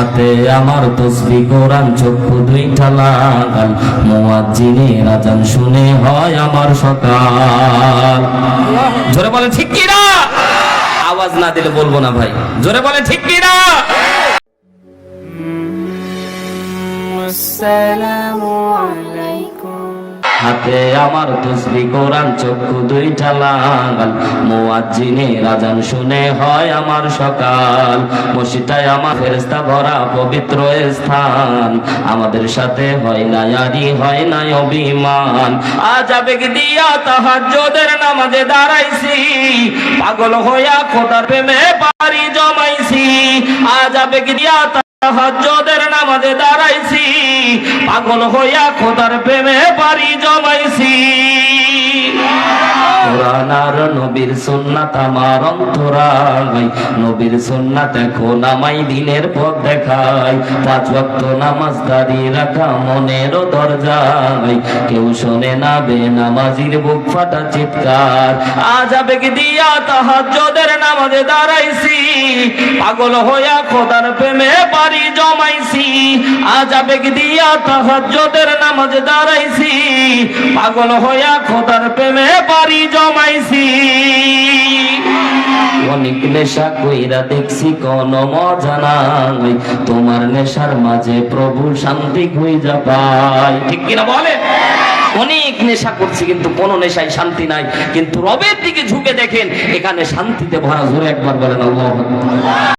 হাতে আমার তসবিহ কোরআন চক্ষু দুইটা লাগাল মুয়াজ্জিনের আযান শুনে হয় আমার সকাল। জোরে বলে ঠিক কি না? আওয়াজ না দিলে বলবো না ভাই। জোরে বলে ঠিক কি না? আসসালামু আলাইকুম। হাতে আমার তসবিহ কোরআন চক্ষু দুইটা লাগাল মুয়াজ্জিনের আযান শুনে হয় আমার সকাল। মসজিদটায় আমার ফেরেশতা ভরা পবিত্র স্থান, আমাদের সাথে হয় না ইয়ারি হয় না অভিমান। আজ আবেগ দিয়া তাহাজ্জুদের নামাজে দাঁড়াইছি, পাগল হইয়া খোদার প্রেমে পাড়ি জমাইছি। আজ আবেগ দিয়া তাহাজ্জুদের নামাজে দাঁড়াইছি, পাগল হইয়া খোদার প্রেমে পাড়ি জমাইছি। কোরআন আর নবীর সুন্নাত আমার অন্তরায়, নবীর সুন্নাত এখন আমায় দিনের পথ দেখায়। 5 ওয়াক্ত নামাজ দাঁড়িয়ে রাখা মনের দরজায়, কেউ শোনে না বেনামাজির বুক ফাটা চিৎকার। আজ আবেগ দিয়া তাহাজ্জুদের নামাজে দাঁড়াইছি, পাগল হইয়া খোদার প্রেমে পাড়ি জমাইছি। আজ আবেগ দিয়া তাহাজ্জুদের নামাজে দাঁড়াইছি, পাগল হইয়া খোদার প্রেমে পাড়ি জমাইছি। অনেক নেশা কইরা দেখছি কোন মজা নাই, তোমার নেশার মাঝে প্রভু শান্তি খুঁজা পাই। ঠিক কিনা বলে? অনেক নেশা করছি কিন্তু কোন নেশায় শান্তি নাই, কিন্তু রবের দিকে ঝুঁকে দেখেন এখানে শান্তিতে ভরা। জোরে একবার বলেন আল্লাহু আকবার।